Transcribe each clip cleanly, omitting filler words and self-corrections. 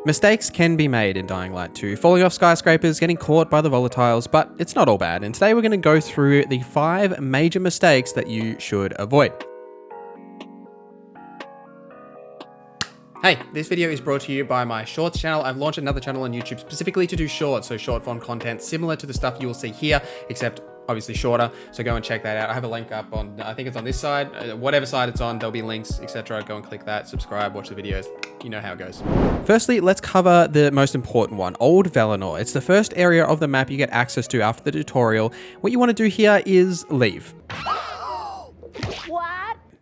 Mistakes can be made in Dying Light 2, falling off skyscrapers, getting caught by the volatiles, but it's not all bad, and today we're going to go through the 5 major mistakes that you should avoid. Hey, this video is brought to you by my Shorts channel. I've launched another channel on YouTube specifically to do shorts, so short form content similar to the stuff you will see here, except obviously shorter, so go and check that out. I have a link up on, I think it's on this side, whatever side it's on, there'll be links, etc. Go and click that, subscribe, watch the videos, you know how it goes. Firstly, let's cover the most important one, Old Valinor. It's the first area of the map you get access to after the tutorial. What you want to do here is leave. What?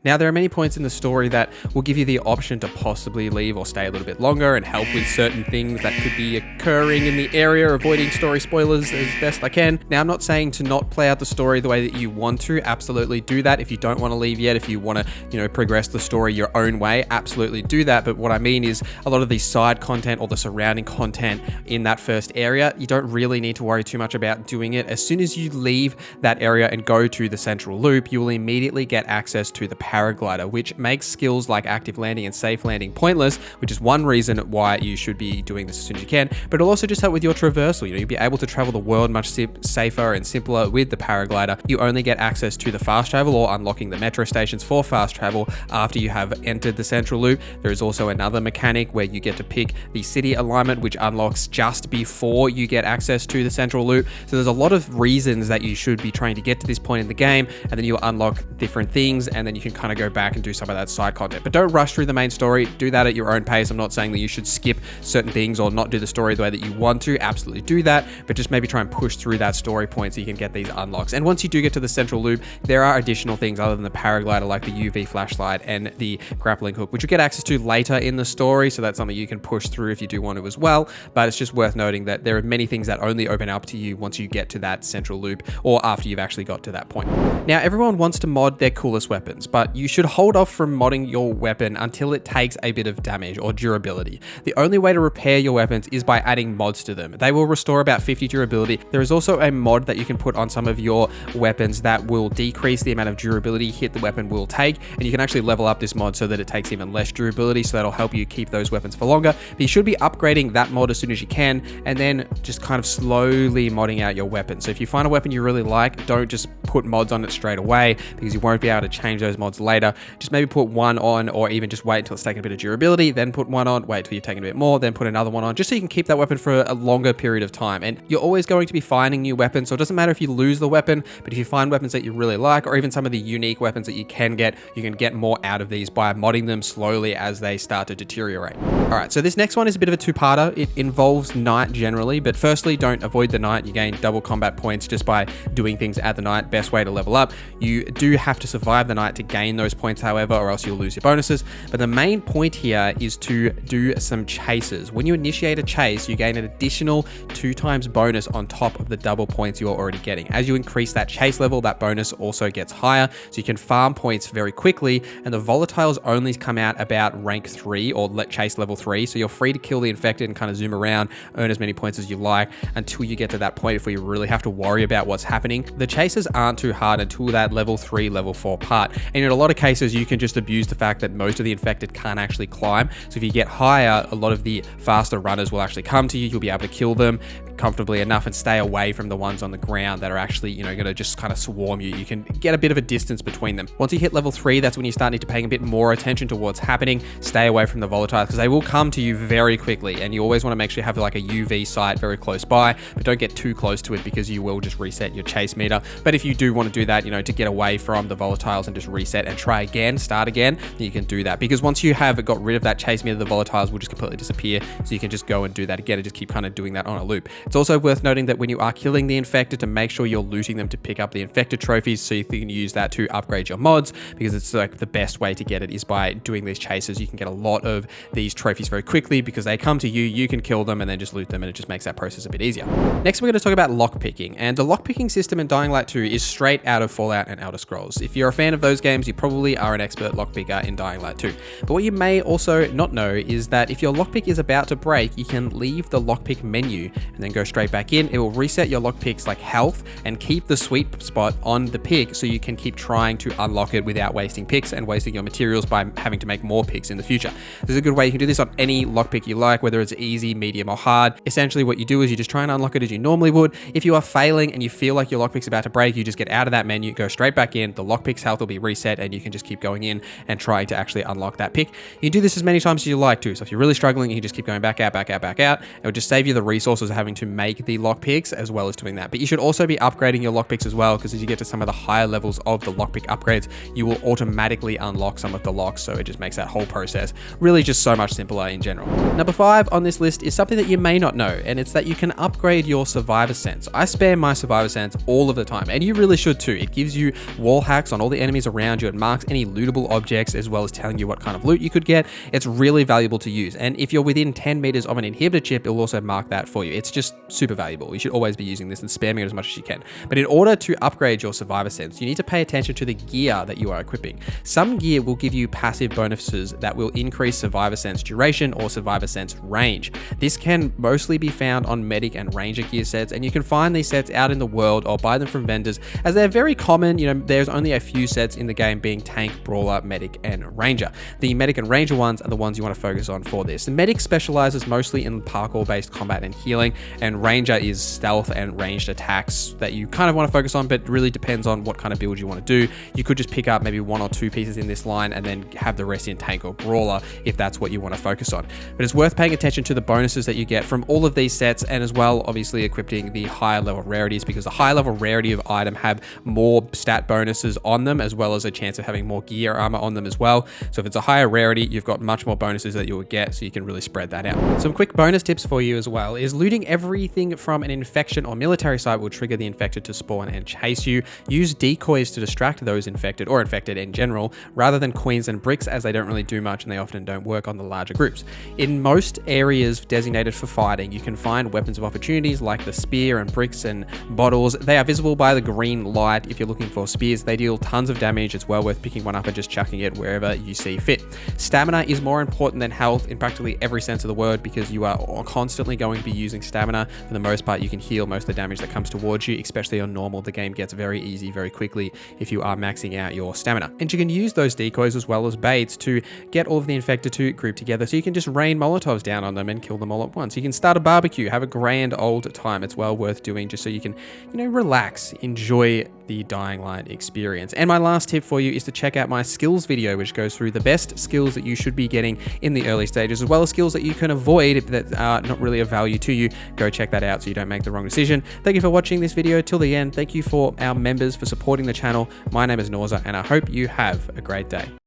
Now, there are many points in the story that will give you the option to possibly leave or stay a little bit longer and help with certain things that could be occurring in the area, avoiding story spoilers as best I can. Now, I'm not saying to not play out the story the way that you want to. Absolutely do that. If you don't want to leave yet, if you want to, progress the story your own way, absolutely do that. But what I mean is a lot of the side content or the surrounding content in that first area, you don't really need to worry too much about doing it. As soon as you leave that area and go to the central loop, you will immediately get access to the paraglider, which makes skills like active landing and safe landing pointless, which is one reason why you should be doing this as soon as you can. But it'll also just help with your traversal. You'll be able to travel the world much safer and simpler with the paraglider. You only get access to the fast travel or unlocking the metro stations for fast travel after you have entered the central loop. There is also another mechanic where you get to pick the city alignment, which unlocks just before you get access to the central loop. So there's a lot of reasons that you should be trying to get to this point in the game, and then you'll unlock different things, and then you can kind of go back and do some of that side content. But don't rush through the main story. Do that at your own pace. I'm not saying that you should skip certain things or not do the story the way that you want to. Absolutely do that, but just maybe try and push through that story point so you can get these unlocks. And once you do get to the central loop, there are additional things other than the paraglider, like the UV flashlight and the grappling hook, which you get access to later in the story. So that's something you can push through if you do want to as well. But it's just worth noting that there are many things that only open up to you once you get to that central loop or after you've actually got to that point. Now, everyone wants to mod their coolest weapons, but you should hold off from modding your weapon until it takes a bit of damage or durability. The only way to repair your weapons is by adding mods to them. They will restore about 50 durability. There is also a mod that you can put on some of your weapons that will decrease the amount of durability hit the weapon will take, and you can actually level up this mod so that it takes even less durability, so that'll help you keep those weapons for longer. But you should be upgrading that mod as soon as you can, and then just kind of slowly modding out your weapon. So if you find a weapon you really like, don't just put mods on it straight away, because you won't be able to change those mods later. Just maybe put one on, or even just wait until it's taken a bit of durability, then put one on, wait till you've taken a bit more, then put another one on, just so you can keep that weapon for a longer period of time. And you're always going to be finding new weapons, so it doesn't matter if you lose the weapon, but if you find weapons that you really like, or even some of the unique weapons that you can get more out of these by modding them slowly as they start to deteriorate. All right, so this next one is a bit of a two-parter. It involves night generally, but firstly, don't avoid the night. You gain double combat points just by doing things at the night. Best way to level up. You do have to survive the night to gain those points, however, or else you'll lose your bonuses. But the main point here is to do some chases. When you initiate a chase, you gain an additional 2 times bonus on top of the double points you're already getting. As you increase that chase level, that bonus also gets higher, so you can farm points very quickly, and the volatiles only come out about rank 3 or chase level 3, so you're free to kill the infected and kind of zoom around, earn as many points as you like until you get to that point before you really have to worry about what's happening. The chases aren't too hard until that level 3, level 4 part, and in a lot of cases you can just abuse the fact that most of the infected can't actually climb. So if you get higher, a lot of the faster runners will actually come to you. You'll be able to kill them comfortably enough and stay away from the ones on the ground that are actually, going to just kind of swarm you. You can get a bit of a distance between them. Once you hit level 3, that's when you start need to pay a bit more attention to what's happening. Stay away from the volatiles because they will come to you very quickly, and you always want to make sure you have like a UV sight very close by, but don't get too close to it because you will just reset your chase meter. But if you do want to do that, to get away from the volatiles and just reset and try again, start again, then you can do that, because once you have got rid of that chase meter, the volatiles will just completely disappear, so you can just go and do that again and just keep kind of doing that on a loop. It's also worth noting that when you are killing the infected, to make sure you're looting them to pick up the infected trophies, so you can use that to upgrade your mods, because it's like the best way to get it is by doing these chases. You can get a lot of these trophies very quickly because they come to you, you can kill them and then just loot them, and it just makes that process a bit easier. Next, we're going to talk about lockpicking, and the lockpicking system in Dying Light 2 is straight out of Fallout and Elder Scrolls. If you're a fan of those games, you probably are an expert lockpicker in Dying Light 2. But what you may also not know is that if your lockpick is about to break, you can leave the lockpick menu and then go straight back in. It will reset your lockpick's like health and keep the sweet spot on the pick so you can keep trying to unlock it without wasting picks and wasting your materials by having to make more picks in the future. This is a good way. You can do this on any lockpick you like, whether it's easy, medium, or hard. Essentially what you do is you just try and unlock it as you normally would. If you are failing and you feel like your lockpick's about to break, you just get out of that menu, go straight back in, the lockpick's health will be reset, and you can just keep going in and trying to actually unlock that pick. You can do this as many times as you like to. So if you're really struggling, you can just keep going back out, back out, back out. It would just save you the resources of having to make the lockpicks as well as doing that. But you should also be upgrading your lockpicks as well, because as you get to some of the higher levels of the lockpick upgrades, you will automatically unlock some of the locks. So it just makes that whole process really just so much simpler in general. Number 5 on this list is something that you may not know, and it's that you can upgrade your survivor sense. I spam my survivor sense all of the time, and you really should too. It gives you wall hacks on all the enemies around you. It marks any lootable objects as well as telling you what kind of loot you could get. It's really valuable to use, and if you're within 10 meters of an inhibitor chip, it will also mark that for you. It's just super valuable. You should always be using this and spamming it as much as you can. But in order to upgrade your survivor sense, you need to pay attention to the gear that you are equipping. Some gear will give you passive bonuses that will increase survivor sense duration or survivor sense range. This can mostly be found on medic and ranger gear sets, and you can find these sets out in the world or buy them from vendors, as they're very common. You know, there's only a few sets in the game, being tank, brawler, medic, and ranger. The medic and ranger ones are the ones you want to focus on for this. The medic specializes mostly in parkour-based combat and healing, and ranger is stealth and ranged attacks that you kind of want to focus on, but really depends on what kind of build you want to do. You could just pick up maybe 1 or 2 pieces in this line and then have the rest in tank or brawler if that's what you want to focus on. But it's worth paying attention to the bonuses that you get from all of these sets, and as well obviously equipping the higher level rarities, because the higher level rarity of item have more stat bonuses on them, as well as a chance of having more gear armor on them as well. So if it's a higher rarity, you've got much more bonuses that you will get, so you can really spread that out. Some quick bonus tips for you as well is looting everything from an infection or military site will trigger the infected to spawn and chase you. Use decoys to distract those infected or infected in general, rather than coins and bricks, as they don't really do much and they often don't work on the larger groups. In most areas designated for fighting, you can find weapons of opportunities like the spear and bricks and bottles. They are visible by the green light. If you're looking for spears, they deal tons of damage. It's well worth picking one up and just chucking it wherever you see fit. Stamina is more important than health in practically every sense of the word, because you are constantly going to be using stamina. For the most part, you can heal most of the damage that comes towards you, especially on normal. The game gets very easy very quickly if you are maxing out your stamina. And you can use those decoys as well as baits to get all of the infected to group together, so you can just rain Molotovs down on them and kill them all at once. You can start a barbecue, have a grand old time. It's well worth doing just so you can, relax, enjoy the Dying Light experience. And my last tip for you is to check out my skills video, which goes through the best skills that you should be getting in the early stages, as well as skills that you can avoid that are not really of value to you. Go check that out so you don't make the wrong decision. Thank you for watching this video till the end. Thank you for our members for supporting the channel. My name is Norza, and I hope you have a great day.